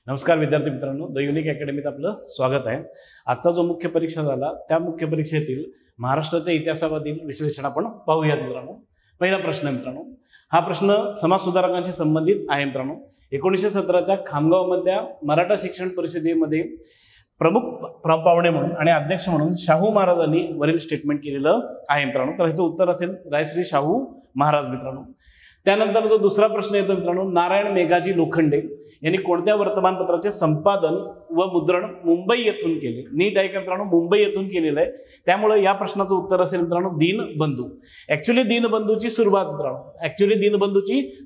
नमस्कार विद्यार्थी मित्रांनो, द युनिक अकॅडमीत आपलं स्वागत आहे। आजचा जो मुख्य परीक्षा झाला त्या मुख्य परीक्षेतील महाराष्ट्राच्या इतिहासावरील विश्लेषण आपण पाहूयात मित्रांनो। पहिला प्रश्न मित्रांनो, हा प्रश्न समाज सुधारकांशी संबंधित आहे मित्रांनो। 1917च्या खामगावमधल्या मराठा शिक्षण परिषदेमध्ये प्रमुख पाहुणे म्हणून आणि अध्यक्ष म्हणून शाहू महाराजांनी वरील स्टेटमेंट केलेलं आहे मित्रांनो। तर ह्याचं उत्तर असेल रायश्री शाहू महाराज मित्रांनो। त्यानंतर जो दुसरा प्रश्न येतो मित्रांनो, नारायण मेघाजी लोखंडे यांनी कोणत्या वर्तमानपत्राचे संपादन व मुद्रण मुंबई येथून केले? नीट आहे का मित्रांनो, मुंबई येथून केलेलं आहे। त्यामुळे या प्रश्नाचं उत्तर असेल मित्रांनो दीनबंधू। ऍक्च्युअली दीनबंधूची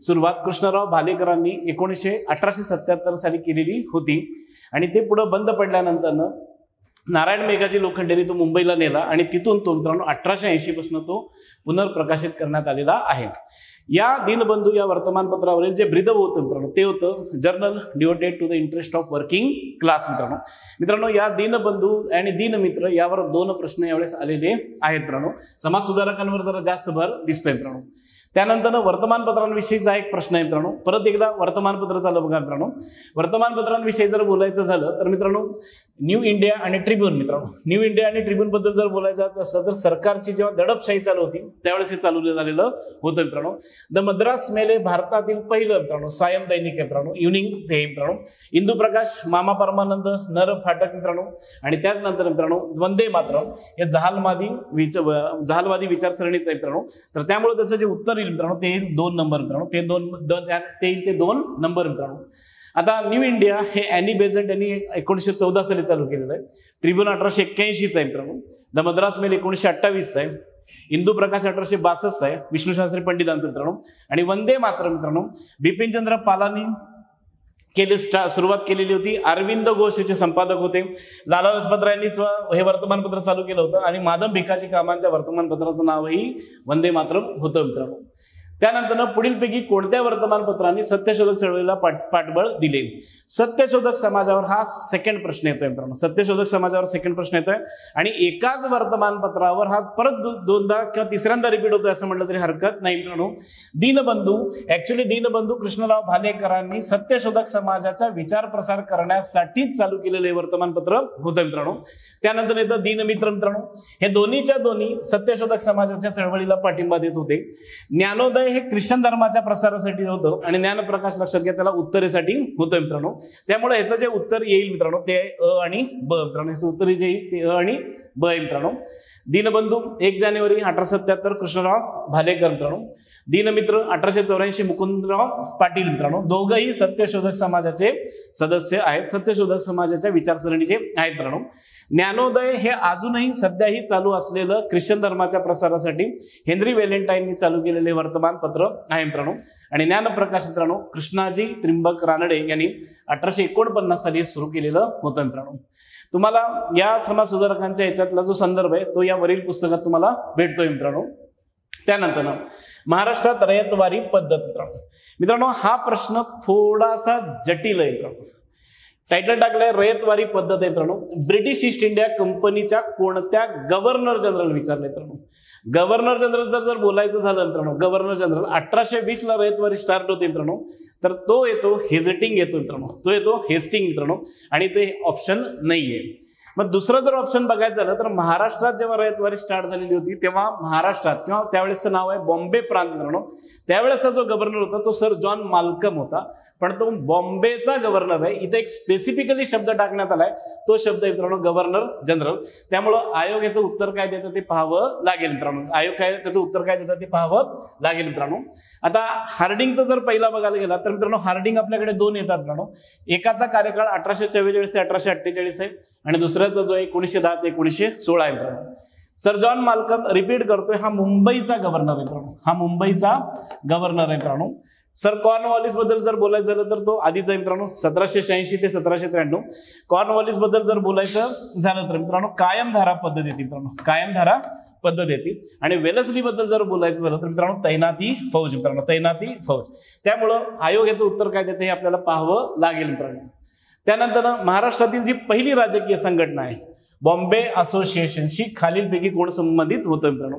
सुरुवात कृष्णराव भालेकरांनी 1877 साली केलेली होती आणि ते पुढे बंद पडल्यानंतर नारायण मेघाजी लोखंडेंनी तो मुंबईला नेला आणि तिथून तो मित्रांनो 1880 पासून तो पुनर्प्रकाशित करण्यात आलेला आहे। या दीनबंधू या वर्तमानपत्रावरील जे ब्रीद होतं मित्रांनो ते होतं journal devoted to the interest of working class मित्रांनो। या दीनबंधू आणि दीनमित्र यावर दोन प्रश्न यावेळेस आलेले आहेत मित्रांनो। समाज सुधारकांवर जरा जास्त भर दिसतोय मित्रांनो। त्यानंतर वर्तमानपत्रांविषयीचा एक प्रश्न आहे मित्रांनो। परत एकदा वर्तमानपत्र चालू बघा मित्रांनो। वर्तमानपत्रांविषयी जर बोलायचं झालं तर मित्रांनो न्यू इंडिया आणि ट्रिब्यून मित्रांनो, न्यू इंडिया आणि ट्रिब्यून बद्दल जर बोलायचं असलं तर सरकारची जेव्हा दडपशाही चालू होती त्यावेळेस हे चालू झालेलं होतं मित्रांनो। द मद्रास मेल हे भारतातील पहिलं मित्रांनो सायं दैनिक आहे मित्रांनो, इव्हनिंग ते मित्रांनो। इंदू प्रकाश, मामा परमानंद, नर फाटक मित्रांनो आणि त्याचनंतर मित्रांनो वंदे मातरम हे जहालवादी विचारसरणीचं आहे मित्रांनो। तर त्यामुळे त्याचं जे उत्तर येईल मित्रांनो ते येईल 2 नंबर मित्रांनो। ते दोन नंबर मित्रांनो। आता न्यू इंडिया हे ॲनी बेझंट यांनी 1914 साली चालू केलेलं आहे। ट्रिब्यून 1881 आहे मित्रांनो। द मद्रास मेल 1928 आहे। इंदू प्रकाश 1862 आहे, विष्णुशास्त्री पंडितांचं मित्रांनो। आणि वंदे मातरम मित्रांनो बिपिनचंद्र पालांनी सुरुवात केलेली होती। अरविंद घोष याचे संपादक होते। लाला लजपत रायांनी हे वर्तमानपत्र चालू केलं होतं आणि माधव भिकाजी कामांच्या वर्तमानपत्राचं नावही वंदे मातरम होतं मित्रांनो। त्यानंतर पुढीलपैकी कोणत्या वर्तमानपत्रांनी सत्यशोधक चळवळीला पाठबळ दिले? सत्यशोधक समाजावर हा सेकंड प्रश्न येतोय मित्रांनो। सत्यशोधक समाजावर सेकंड प्रश्न येतोय आणि एकाच वर्तमानपत्रावर हा परत दोनदा किंवा तिसऱ्यांदा रिपीट होतोय असं म्हटलं तरी हरकत नाही मित्रांनो। दीनबंधू कृष्णराव भालेकरांनी सत्यशोधक समाजाचा विचार प्रसार करण्यासाठीच चालू केलेले वर्तमानपत्र होतं मित्रांनो। त्यानंतर येतं दीनमित्र मित्रांनो। हे दोन्हीच्या दोन्ही सत्यशोधक समाजाच्या चळवळीला पाठिंबा देत होते। ज्ञानोदय हे ख्रिश्चन धर्माच्या प्रसारासाठी होतं आणि ज्ञानप्रकाश लक्षात घ्या त्याला उत्तरेसाठी होतं मित्रांनो। त्यामुळे याचं जे उत्तर येईल मित्रांनो ते अ आणि ब मित्रांनो। याचं उत्तर जे येईल ते अ आणि ब आहे मित्रांनो। दीनबंधू 1 जानेवारी 1877 कृष्णराव भालेकर मित्रांनो। दीनमित्र 1884 मुकुंदराव पाटील मित्रांनो। दोघंही सत्यशोधक समाजाचे सदस्य आहेत, सत्यशोधक समाजाच्या विचारसरणीचे आहेत मित्रांनो। ज्ञानोदय हे अजूनही सध्याही चालू असलेलं ख्रिश्चन धर्माच्या प्रसारासाठी हेनरी व्हॅलेंटाईननी चालू केलेले वर्तमानपत्र आहे मित्रांनो। आणि ज्ञानप्रकाश मित्रांनो कृष्णाजी त्रिंबक रानडे यांनी 1849 साली सुरू केलेलं होतं मित्रांनो। तुम्हाला या समाज सुधारकांच्या याच्यातला जो संदर्भ आहे तो या वरील पुस्तकात तुम्हाला भेटतोय मित्रांनो। त्यानंतर महाराष्ट्रात रयतवारी पद्धत मित्रांनो हा प्रश्न थोडासा जटिल आहे मित्रांनो। टायटल टाकलंय रयतवारी पद्धत आहे मित्रांनो। ब्रिटिश ईस्ट इंडिया कंपनीच्या कोणत्या गव्हर्नर जनरल विचारले मित्रांनो। गव्हर्नर जनरल जर बोलायचं झालं मित्रांनो, गव्हर्नर जनरल 1820 ला रयतवारी स्टार्ट होते मित्रांनो। तर तो येतो हेस्टिंग येतो मित्रांनो, तो येतो हेस्टिंग मित्रांनो आणि ते ऑप्शन नाहीये। मग दुसरं जर ऑप्शन बघायचं झालं तर महाराष्ट्रात जेव्हा रयतवारी स्टार्ट झालेली होती तेव्हा महाराष्ट्रात किंवा त्यावेळेसचं नाव आहे बॉम्बे प्रांत मित्रांनो। त्यावेळेसचा जो गव्हर्नर होता तो सर जॉन माल्कम होता, पण तो बॉम्बेचा गव्हर्नर आहे। इथे एक स्पेसिफिकली शब्द टाकण्यात आलाय, तो शब्द आहे मित्रांनो गव्हर्नर जनरल। त्यामुळं आयोग याचं उत्तर काय देतं ते पाहावं लागेल मित्रांनो। आयोग काय त्याचं उत्तर काय देतं ते पाहावं लागेल मित्रांनो। आता हार्डिंगचं जर पहिला बघायला गेला तर मित्रांनो हार्डिंग आपल्याकडे 2 येतात मित्रांनो। एकाचा कार्यकाळ 1844 ते 1848 आहे आणि दुसऱ्याचा जो 1910 ते 1916 आहे मित्रांनो। सर जॉन माल्कम रिपीट करतोय, हा मुंबईचा गव्हर्नर आहे मित्रांनो, हा मुंबईचा गव्हर्नर आहे मित्रांनो। सर कॉर्नवॉलिस बद्दल जर बोलायचं झालं तर तो आधीच आहे मित्रांनो 1786 ते 1793। कॉर्नवॉलिस बद्दल जर बोलायचं झालं तर मित्रांनो कायमधारा पद्धत येते मित्रांनो, कायमधारा पद्धत येते। आणि वेलस्ली बद्दल जर बोलायचं झालं तर मित्रांनो तैनाती फौज मित्रांनो, तैनाती फौज। त्यामुळं आयोग याचं उत्तर काय देते हे आपल्याला पाहावं लागेल मित्रांनो। त्यानंतर महाराष्ट्रातील जी पहिली राजकीय संघटना आहे बॉम्बे असोसिएशनशी खालीलपैकी कोण संबंधित होतं मित्रांनो?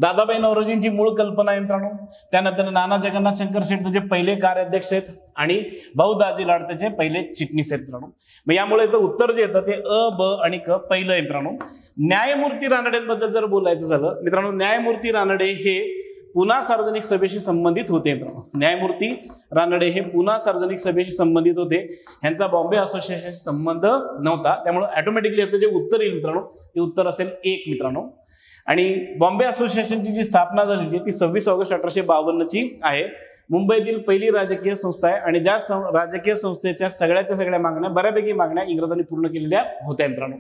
दादाभाई नौरोजींची मूळ कल्पना आहे मित्रांनो. त्यानंतर नाना जगन्नाथ शंकर शेठ त्याचे पहिले कार्याध्यक्ष आहेत आणि भाऊ दाजी लाड त्याचे पहिले चिटणीस आहेत मित्रांनो. मग यामुळे उत्तर जे येतं ते अ, ब आणि क पहिलं आहे मित्रांनो. न्यायमूर्ती रानडेंबद्दल जर बोलायचं झालं मित्रांनो, न्यायमूर्ती रानडे हे पुणा सार्वजनिक सभेशी संबंधित होते मित्रांनो. न्यायमूर्ती रानडे हे पुणा सार्वजनिक सभेशी संबंधित होते. ह्यांचा बॉम्बे असोसिएशनशी संबंध नव्हता. त्यामुळे ऑटोमॅटिकली याचं जे उत्तर येईल मित्रांनो ते उत्तर असेल 1 मित्रांनो. आणि बॉम्बे असोसिएशनची जी स्थापना झालेली आहे ती 26 ऑगस्ट 1852 आहे. मुंबईतील पहिली राजकीय संस्था आहे आणि ज्या राजकीय संस्थेच्या सगळ्या मागण्या बऱ्यापैकी मागण्या इंग्रजांनी पूर्ण केलेल्या होत्या मित्रांनो.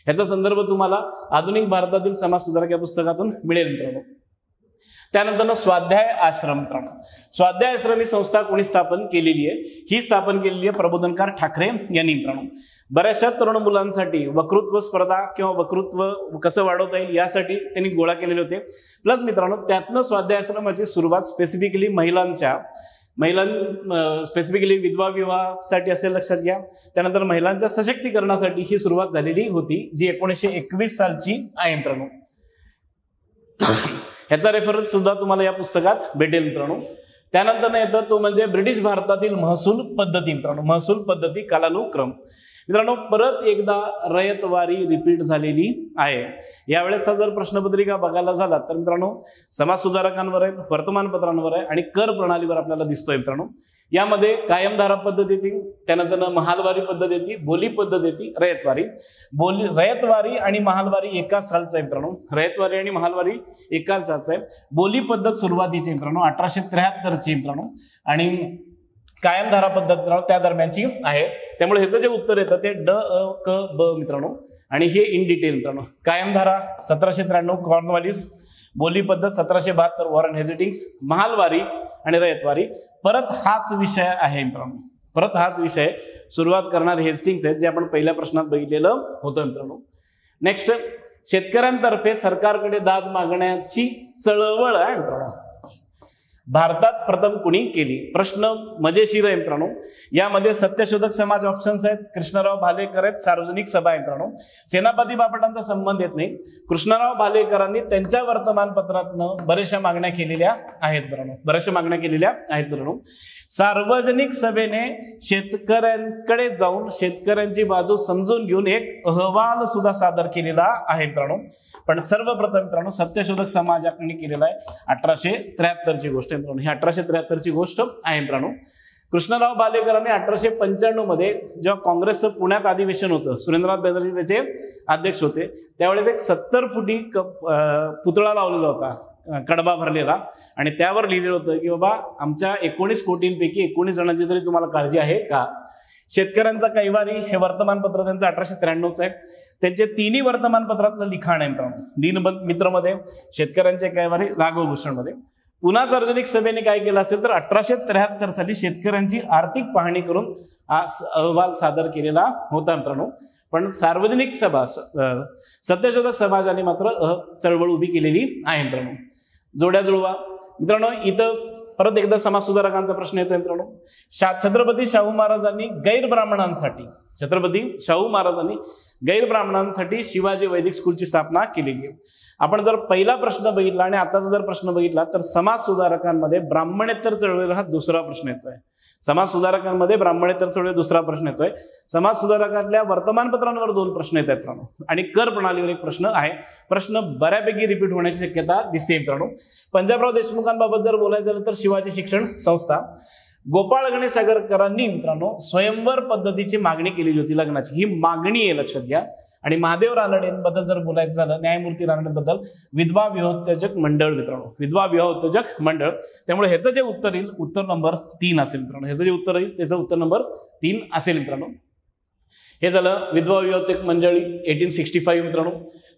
याचा संदर्भ तुम्हाला आधुनिक भारतातील समाज सुधारक या पुस्तकातून मिळेल मित्रांनो. त्यानंतर स्वाध्याय आश्रम मित्रांनो. स्वाध्याय आश्रम ही संस्था कोणी स्थापन केलेली आहे? ही स्थापन केलेली आहे प्रबोधनकार ठाकरे यांनी मित्रांनो. बऱ्याचशा तरुण मुलांसाठी वक्तृत्व स्पर्धा किंवा वक्तृत्व कसं वाढवता येईल यासाठी त्यांनी गोळा केलेले होते. प्लस मित्रांनो त्यातनं स्वाध्याय आश्रमाची सुरुवात स्पेसिफिकली स्पेसिफिकली विधवा विवाहासाठी असेल लक्षात घ्या. त्यानंतर महिलांच्या सशक्तीकरणासाठी ही सुरुवात झालेली होती जी 1921 सालची आहे मित्रांनो. ह्याचा रेफरन्स सुद्धा तुम्हाला या पुस्तकात भेटेल मित्रांनो. त्यानंतर येतं तो म्हणजे ब्रिटिश भारतातील महसूल पद्धती मित्रांनो. महसूल पद्धती कालानुक्रम मित्रांनो. परत एकदा रयतवारी रिपीट झालेली आहे. यावेळेस जर प्रश्नपत्रिका बघायला झाला तर मित्रांनो समाज सुधारकांवर आहेत, वर्तमानपत्रांवर आहे आणि कर प्रणालीवर आपल्याला दिसतोय मित्रांनो. यामध्ये कायमधारा पद्धत येते, त्यानंतर महालवारी पद्धत येते, बोली पद्धत येते, रयतवारी आणि महालवारी एकाच सालचा आहे मित्रांनो. रयतवारी आणि महालवारी एकाच सालचा आहे. बोली पद्धत सुरुवातीची मित्रांनो 1873 मित्रांनो आणि कायमधारा पद्धत त्या दरम्यानची आहे. त्यामुळे ह्याचं जे उत्तर येतं ते ड, अ, क, ब मित्रांनो आणि हे इन डिटेल मित्रांनो. कायमधारा 1793 कॉर्नवालिस, बोली पद्धत 1772 वॉरन हेजिटिंग्स, महालवारी आणि रयतवारी परत हाच विषय आहे मित्रांनो. परत हाच विषय सुरुवात करणारे हेस्टिंग्स आहेत जे आपण पहिल्या प्रश्नात बघितलेलं होतं मित्रांनो. नेक्स्ट शेतकऱ्यांतर्फे सरकारकडे दाद मागण्याची चळवळ आहे मित्रांनो. भारतात प्रथम कुणी केली? प्रश्न मजेशीर आहे मित्रांनो. यामध्ये सत्यशोधक समाज ऑप्शन्स आहेत, कृष्णराव भालेकर आहेत, सार्वजनिक सभा आहे मित्रांनो. सेनापती बापटांचा संबंध येत नाही. कृष्णराव भालेकरांनी त्यांच्या वर्तमानपत्रातनं बऱ्याचशा मागण्या केलेल्या आहेत मित्रांनो. सार्वजनिक सभेने शेतकऱ्यांकडे जाऊन शेतकऱ्यांची बाजू समजून घेऊन एक अहवाल सुद्धा सादर केलेला आहे मित्रांनो. पण सर्वप्रथम मित्रांनो सत्यशोधक समाजाने केलेला आहे 1873 गोष्ट आहे मित्रांनो. ही 1873 गोष्ट आहे मित्रांनो. कृष्णराव भालेकरांनी 1895 मध्ये जेव्हा काँग्रेसचं पुण्यात अधिवेशन होतं, सुरेंद्रनाथ बॅनर्जी त्याचे अध्यक्ष होते, त्यावेळेस एक 70 फुटी पुतळा लावलेला होता, कडबा भरलेला, आणि त्यावर लिहिलेलं होतं की बाबा आमच्या 19 कोटींपैकी 19 जणांची तरी तुम्हाला काळजी आहे का? शेतकऱ्यांचा कैवारी हे वर्तमानपत्र त्यांचं 1893 आहे. त्यांचे तिन्ही वर्तमानपत्रातलं लिखाण आहे मित्रांनो. दिनमित्रमध्ये, शेतकऱ्यांचे कैवारी, राघवभूषणमध्ये. पुन्हा सार्वजनिक सभेने काय केलं असेल तर 1873 साली शेतकऱ्यांची आर्थिक पाहणी करून अहवाल सादर केलेला होता मित्रांनो. पण सार्वजनिक सभा सत्यशोधक समाजाने मात्र चळवळ उभी केलेली आहे मित्रांनो. जोड्या जुळवा मित्रांनो. इथं परत एकदा समाज सुधारकांचा प्रश्न येतो मित्रांनो. छत्रपती शाहू महाराजांनी गैरब्राह्मणांसाठी शिवाजी वैदिक स्कूलची स्थापना केलेली आहे. आपण जर पहिला प्रश्न बघितला आणि आताचा जर प्रश्न बघितला तर समाज सुधारकांमध्ये ब्राह्मणेतर चळवळीला हा दुसरा प्रश्न येतोय. समाज सुधारकांमध्ये ब्राह्मणेतर चळवळी दुसरा प्रश्न येतोय. समाज सुधारकातल्या वर्तमानपत्रांवर 2 प्रश्न येत आहेत मित्रांनो आणि कर प्रणालीवर एक प्रश्न आहे. प्रश्न बऱ्यापैकी रिपीट होण्याची शक्यता दिसते मित्रांनो. पंजाबराव देशमुखांबाबत जर बोलायचं झालं तर शिवाजी शिक्षण संस्था. गोपाळ गणेश आगरकरांनी मित्रांनो स्वयंवर पद्धतीची मागणी केलेली होती लग्नाची. ही मागणी आहे लक्षात घ्या. आणि महादेव रानडेंबद्दल जर बोलायचं झालं, न्यायमूर्ती रानडेंबद्दल विधवा विवाहोत्तेजक मंडळ मित्रांनो, विधवा विवाहोत्तेजक मंडळ. त्यामुळे ह्याचं जे उत्तर येईल उत्तर नंबर 3 असेल मित्रांनो. ह्याचं जे उत्तर येईल त्याचं उत्तर नंबर 3 असेल मित्रांनो. हे झालं विधवा विवाहोत्तेजक मंडळी 1865 मित्रांनो.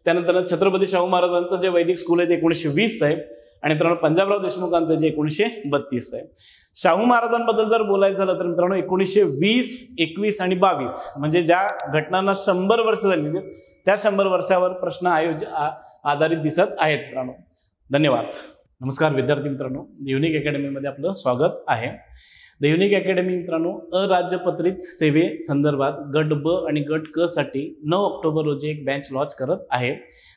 त्यानंतर छत्रपती शाहू महाराजांचं जे वैदिक स्कूल आहे ते 1920 आहे आणि मित्रांनो पंजाबराव देशमुखांचं जे 1932 आहे. शाहू महाराजांबद्दल जर बोलायचं झालं तर मित्रांनो 1920, 21 आणि 22 म्हणजे ज्या घटनांना 100 वर्ष झालेली त्या 100 वर्षावर प्रश्न आधारित दिसत आहेत मित्रांनो. धन्यवाद. नमस्कार विद्यार्थी मित्रांनो, युनिक अकॅडमीमध्ये आपलं स्वागत आहे. द युनिक अकॅडमी मित्रांनो अराज्यपत्रित सेवेसंदर्भात गट ब आणि गट क साठी 9 ऑक्टोबर रोजी एक बॅच लॉन्च करत आहे,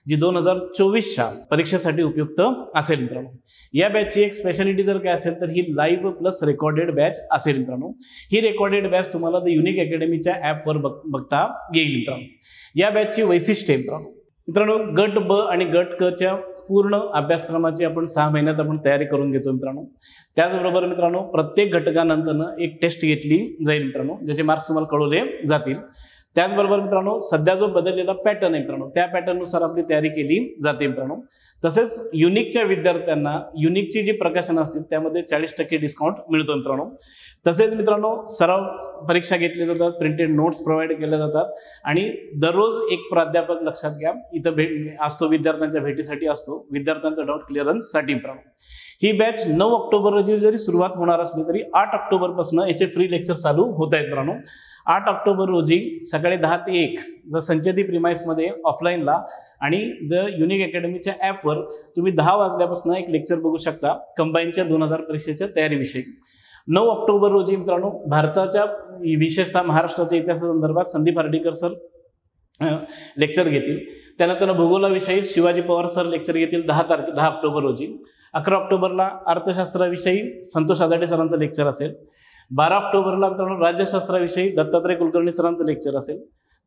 जी 2024च्या परीक्षेसाठी उपयुक्त असेल मित्रांनो. या बॅचची एक स्पेशालिटी जर काय असेल तर ही लाईव्ह प्लस रेकॉर्डेड बॅच असेल मित्रांनो. ही रेकॉर्डेड बॅच तुम्हाला द युनिक अकॅडमीच्या ॲपवर बघता येईल मित्रांनो. या बॅचची वैशिष्ट्ये मित्रांनो गट ब आणि गट क च्या पूर्ण अभ्यासक्रमाची आपण 6 महिन्यात आपण तयारी करून घेतो मित्रांनो. त्याचबरोबर मित्रांनो प्रत्येक घटकानंतर एक टेस्ट घेतली जाईल मित्रांनो, ज्याचे मार्क्स तुम्हाला कळवले जातील. त्याचबरोबर मित्रांनो सध्या जो बदललेला पॅटर्न आहे मित्रांनो, त्या पॅटर्ननुसार आपली तयारी केली जाते मित्रांनो. तसेच युनिकच्या विद्यार्थ्यांना युनिकची जी प्रकाशनं असतील त्यामध्ये 40% डिस्काउंट मिळतो मित्रांनो. तसेच मित्रांनो सराव परीक्षा घेतल्या जातात, प्रिंटेड नोट्स प्रोव्हाइड केल्या जातात आणि दररोज एक प्राध्यापक लक्षात घ्या इथं असतो, विद्यार्थ्यांच्या भेटीसाठी असतो, विद्यार्थ्यांचा डाऊट क्लिअरन्ससाठी मित्रांनो. ही बॅच 9 ऑक्टोबर रोजी जरी सुरुवात होणार असली तरी 8 ऑक्टोबरपासून याचे फ्री लेक्चर चालू होत आहेत मित्रांनो. 8 ऑक्टोबर रोजी सकाळी 10 ते 1 जर संचेती प्रिमाइसमध्ये ऑफलाईनला आणि द युनिक अकॅडमीच्या ॲपवर तुम्ही 10 वाजल्यापासून एक लेक्चर बघू शकता कंबाईनच्या 2000 परीक्षेच्या तयारीविषयी. 9 ऑक्टोबर रोजी मित्रांनो भारताच्या विशेषतः महाराष्ट्राच्या इतिहासासंदर्भात संदीप हर्डीकर सर लेक्चर घेतील. त्यानंतर भूगोलाविषयी शिवाजी पवार सर लेक्चर घेतील 10 ऑक्टोबर रोजी. 11 ऑक्टोबरला अर्थशास्त्राविषयी संतोष आदाटे सरांचं लेक्चर असेल. 12 ऑक्टोबरला मित्रांनो राज्यशास्त्राविषयी दत्तात्रय कुलकर्णी सरांचं लेक्चर असेल.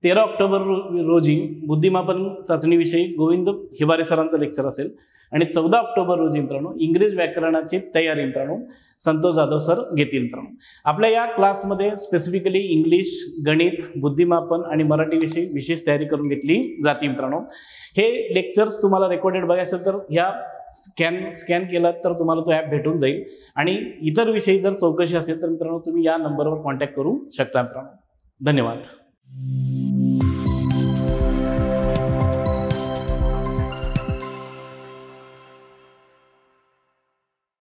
13 ऑक्टोबर रोजी बुद्धिमापन चाचणीविषयी गोविंद हिबारे सरांचं लेक्चर असेल. आणि 14 ऑक्टोबर रोजी मित्रांनो इंग्रजी व्याकरणाची तयारी मित्रांनो संतोष जाधव सर घेतील मित्रांनो. आपल्या या क्लासमध्ये स्पेसिफिकली इंग्लिश, गणित, बुद्धिमापन आणि मराठीविषयी विशेष तयारी करून घेतली जाते मित्रांनो. हे लेक्चर्स तुम्हाला रेकॉर्डेड बघायचं असेल तर ह्या स्कॅन केला तर तुम्हाला तो ॲप भेटून जाईल. आणि इतर विषयी जर चौकशी असेल तर मित्रांनो तुम्ही या नंबरवर कॉन्टॅक्ट करू शकता मित्रांनो. धन्यवाद.